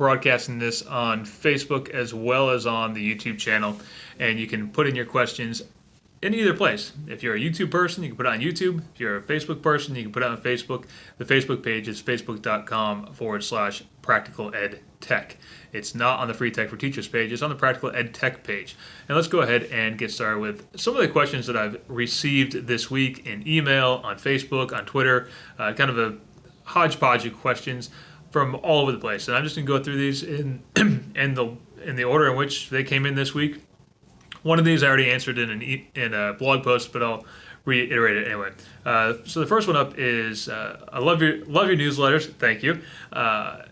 broadcasting this on Facebook as well as on the YouTube channel, and you can put in your questions in either place. If you're a YouTube person, you can put it on YouTube. If you're a Facebook person, you can put it on Facebook. The Facebook page is facebook.com/Practical Ed Tech. It's not on the Free Tech for Teachers page. It's on the Practical Ed Tech page. And let's go ahead and get started with some of the questions that I've received this week in email, on Facebook, on Twitter, kind of a hodgepodge of questions from all over the place. And I'm just going to go through these in the order in which they came in this week. One of these I already answered in a blog post, but I'll reiterate it anyway. So the first one up is, I love your newsletters. Thank you. I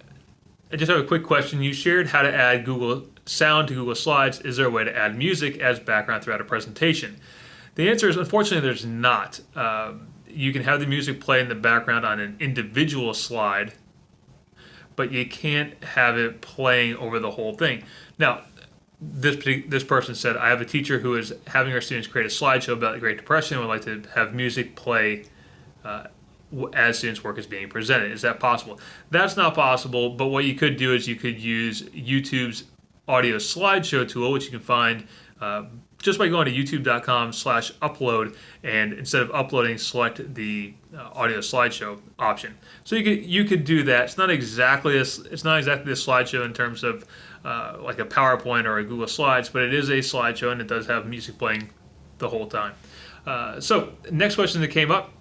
just have a quick question. You shared how to add Google Sound to Google Slides. Is there a way to add music as background throughout a presentation? The answer is, unfortunately, there's not. You can have the music play in the background on an individual slide, but you can't have it playing over the whole thing. Now, this person said, I have a teacher who is having our students create a slideshow about the Great Depression and would like to have music play as students' work is being presented. Is that possible? That's not possible, but what you could do is you could use YouTube's audio slideshow tool, which you can find just by going to youtube.com/upload, and instead of uploading, select the audio slideshow option. So you could do that. It's not exactly a slideshow in terms of like a PowerPoint or a Google Slides, but it is a slideshow and it does have music playing the whole time. So next question that came up.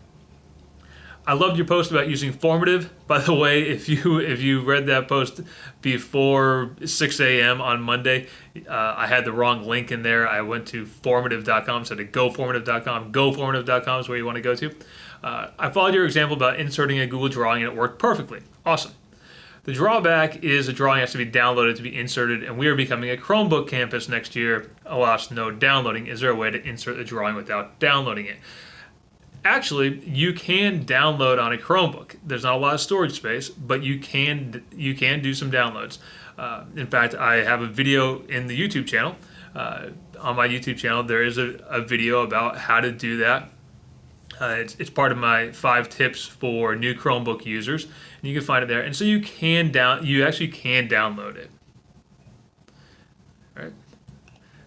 I loved your post about using Formative. By the way, if you read that post before 6 a.m. on Monday, I had the wrong link in there. I went to formative.com, so to goformative.com. Goformative.com is where you want to go to. I followed your example about inserting a Google drawing and it worked perfectly. Awesome. The drawback is a drawing has to be downloaded to be inserted, and we are becoming a Chromebook campus next year. Alas, no downloading. Is there a way to insert the drawing without downloading it? Actually, you can download on a Chromebook. There's not a lot of storage space, but you can do some downloads. In fact, I have a video in the YouTube channel. On my YouTube channel, there is a video about how to do that. It's part of my 5 tips for new Chromebook users, and you can find it there. And so you actually can download it. All right.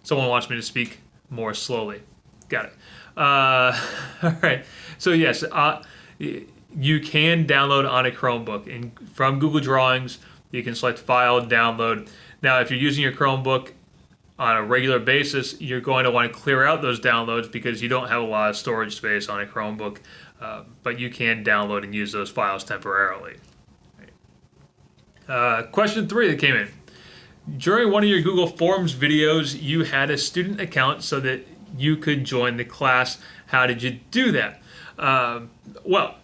Someone wants me to speak more slowly. Got it. All right. So yes, you can download on a Chromebook, and from Google Drawings, you can select File, Download. Now, if you're using your Chromebook on a regular basis, you're going to want to clear out those downloads because you don't have a lot of storage space on a Chromebook, but you can download and use those files temporarily. Question 3 that came in. During one of your Google Forms videos, you had a student account so that you could join the class. How did you do that? Well,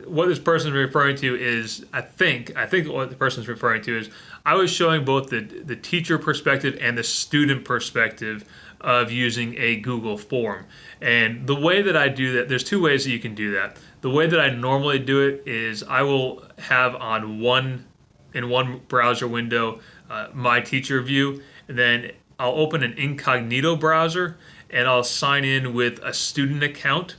what this person is referring to is, I think what the person is referring to is, I was showing both the teacher perspective and the student perspective of using a Google form. And the way that I do that, there's 2 ways that you can do that. The way that I normally do it is I will have in one browser window my teacher view, and then I'll open an incognito browser and I'll sign in with a student account.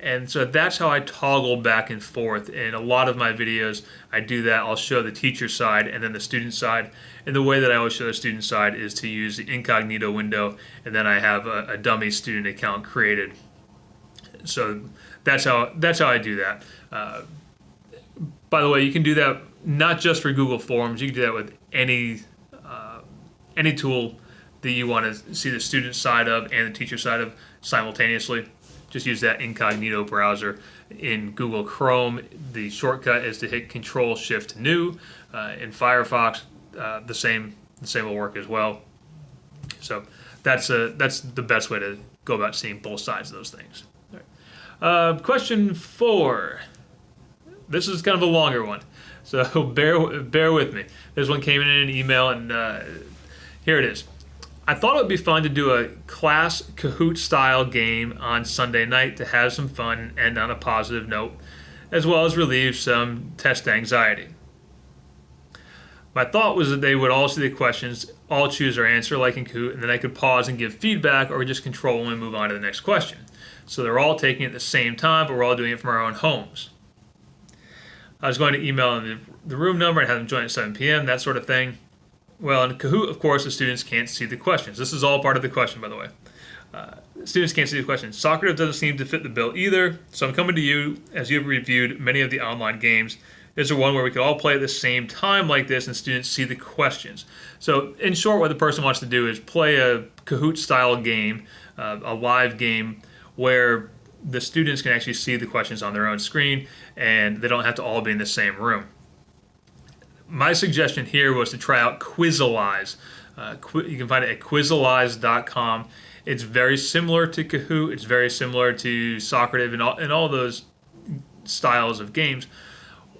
And so that's how I toggle back and forth. In a lot of my videos, I do that. I'll show the teacher side and then the student side. And the way that I always show the student side is to use the incognito window, and then I have a dummy student account created. So that's how I do that. By the way, you can do that not just for Google Forms. You can do that with any tool that you want to see the student side of and the teacher side of simultaneously. Just use that incognito browser. In Google Chrome, the shortcut is to hit Control-Shift-New. In Firefox, the same will work as well. So that's the best way to go about seeing both sides of those things. All right. Question 4. This is kind of a longer one, so bear with me. This one came in an email, and here it is. I thought it would be fun to do a class Kahoot style game on Sunday night to have some fun and end on a positive note, as well as relieve some test anxiety. My thought was that they would all see the questions, all choose their answer like in Kahoot, and then I could pause and give feedback or just control them and move on to the next question. So they're all taking it at the same time, but we're all doing it from our own homes. I was going to email them the room number and have them join at 7 p.m., that sort of thing. Well, in Kahoot, of course, the students can't see the questions. This is all part of the question, by the way. Students can't see the questions. Socrative doesn't seem to fit the bill either, so I'm coming to you as you've reviewed many of the online games. Is there one where we could all play at the same time like this and students see the questions? So, in short, what the person wants to do is play a Kahoot-style game, a live game, where the students can actually see the questions on their own screen and they don't have to all be in the same room. My suggestion here was to try out Quizalize. You can find it at quizalize.com. It's very similar to Kahoot. It's very similar to Socrative and all those styles of games.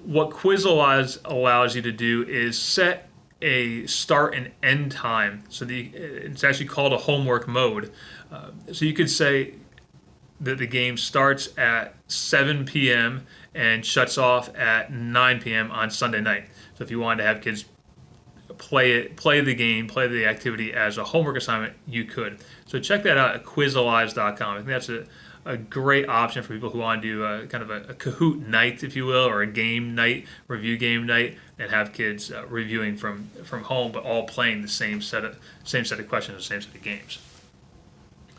What Quizalize allows you to do is set a start and end time. So it's actually called a homework mode. So you could say that the game starts at 7 p.m. and shuts off at 9 p.m. on Sunday night. So if you wanted to have kids play the game, play the activity as a homework assignment, you could. So check that out at quizalize.com. I think that's a great option for people who want to do kind of a Kahoot night, if you will, or a game night, review game night, and have kids reviewing from home, but all playing the same set of questions, the same set of games.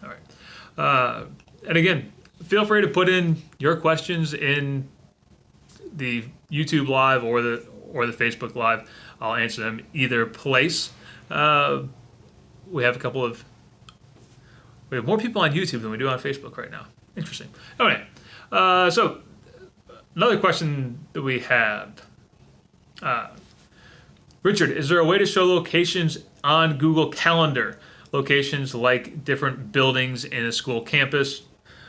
All right. And again, feel free to put in your questions in the YouTube Live or the Facebook Live. I'll answer them either place. We have more people on YouTube than we do on Facebook right now. Interesting. Okay, so another question that we have. Richard, is there a way to show locations on Google Calendar? Locations like different buildings in a school campus.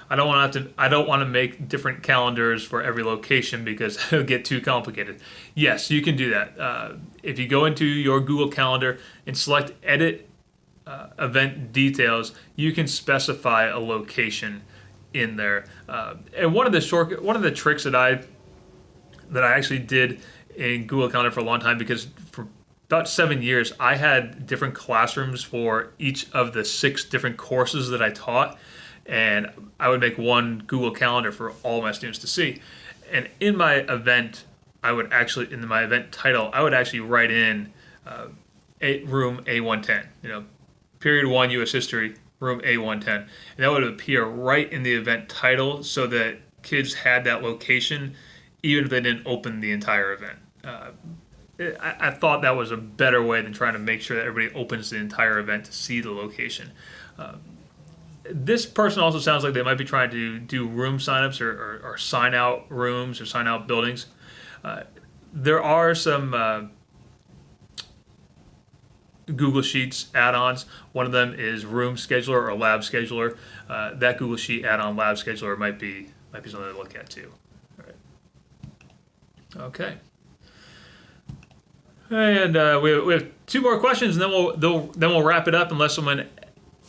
I don't want to make different calendars for every location because it'll get too complicated. Yes, you can do that. If you go into your Google Calendar and select Edit Event Details, you can specify a location in there. And one of the tricks that I actually did in Google Calendar for a long time, because for about 7 years I had different classrooms for each of the 6 different courses that I taught. And I would make one Google Calendar for all my students to see. And in my event, in my event title, I would actually write in room A110, period 1 U.S. History, room A110. And that would appear right in the event title so that kids had that location, even if they didn't open the entire event. I thought that was a better way than trying to make sure that everybody opens the entire event to see the location. This person also sounds like they might be trying to do room signups or sign out rooms or sign out buildings. There are some Google Sheets add-ons. One of them is Room Scheduler or Lab Scheduler. That Google Sheet add-on, Lab Scheduler, might be something to look at too. All right. Okay. And we have 2 more questions, and then we'll wrap it up unless someone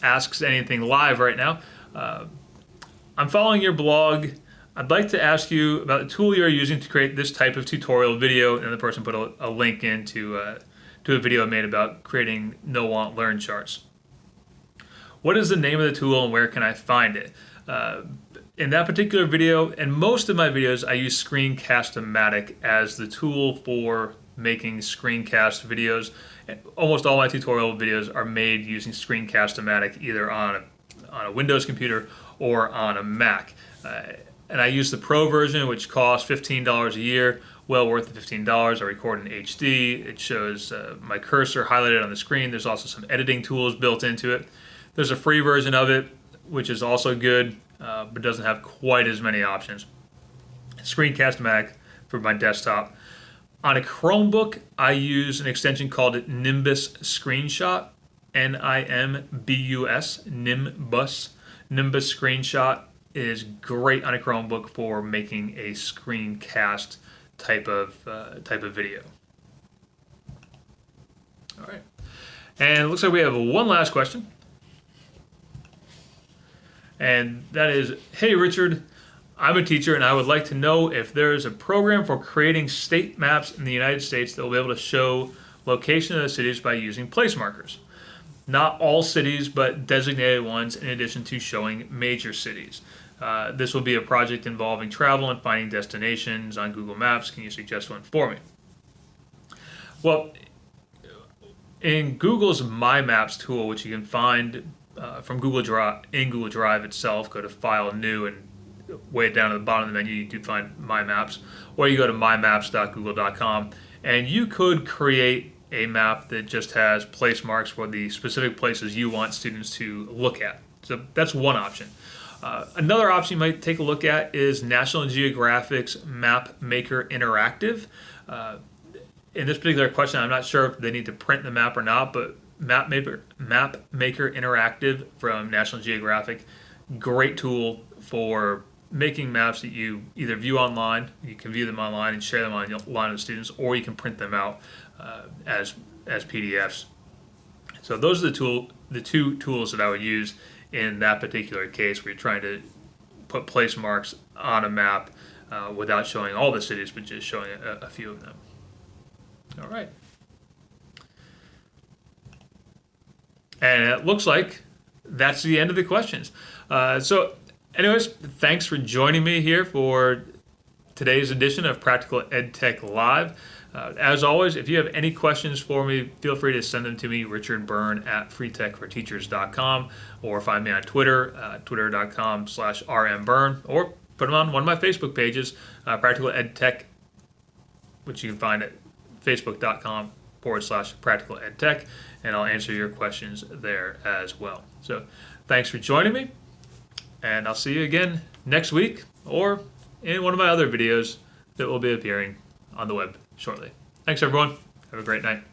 asks anything live right now. I'm following your blog. I'd like to ask you about the tool you're using to create this type of tutorial video. And the person put a link into to a video I made about creating No Want Learn charts. What is the name of the tool and where can I find it? In that particular video, and most of my videos, I use Screencast-O-Matic as the tool for making screencast videos. Almost all my tutorial videos are made using Screencast-O-Matic, either on a Windows computer or on a Mac. And I use the Pro version, which costs $15 a year, well worth the $15. I record in HD. It shows my cursor highlighted on the screen. There's also some editing tools built into it. There's a free version of it, which is also good, but doesn't have quite as many options. Screencast-O-Matic for my desktop. On a Chromebook, I use an extension called Nimbus Screenshot, Nimbus, Nimbus. Nimbus Screenshot is great on a Chromebook for making a screencast type of video. All right, and it looks like we have one last question, and that is, hey Richard, I'm a teacher and I would like to know if there is a program for creating state maps in the United States that will be able to show location of the cities by using place markers. Not all cities, but designated ones, in addition to showing major cities. This will be a project involving travel and finding destinations on Google Maps. Can you suggest one for me? Well, in Google's My Maps tool, which you can find from Google Drive in Google Drive itself, go to File, New, and way down at the bottom of the menu you do find My Maps, or you go to mymaps.google.com, and you could create a map that just has place marks for the specific places you want students to look at. So that's one option. Another option you might take a look at is National Geographic's Map Maker Interactive. In this particular question, I'm not sure if they need to print the map or not, but Map Maker Interactive from National Geographic, great tool for making maps that you either view online, you can view them online and share them online with students, or you can print them out as PDFs. So those are the two tools that I would use in that particular case where you're trying to put place marks on a map without showing all the cities, but just showing a few of them. All right. And it looks like that's the end of the questions. So anyways, thanks for joining me here for today's edition of Practical EdTech Live. As always, if you have any questions for me, feel free to send them to me, Richard Byrne at freetechforteachers.com, or find me on Twitter, twitter.com/rmbyrne, or put them on one of my Facebook pages, Practical EdTech, which you can find at facebook.com/practical edtech, and I'll answer your questions there as well. So thanks for joining me, and I'll see you again next week or in one of my other videos that will be appearing on the web shortly. Thanks, everyone. Have a great night.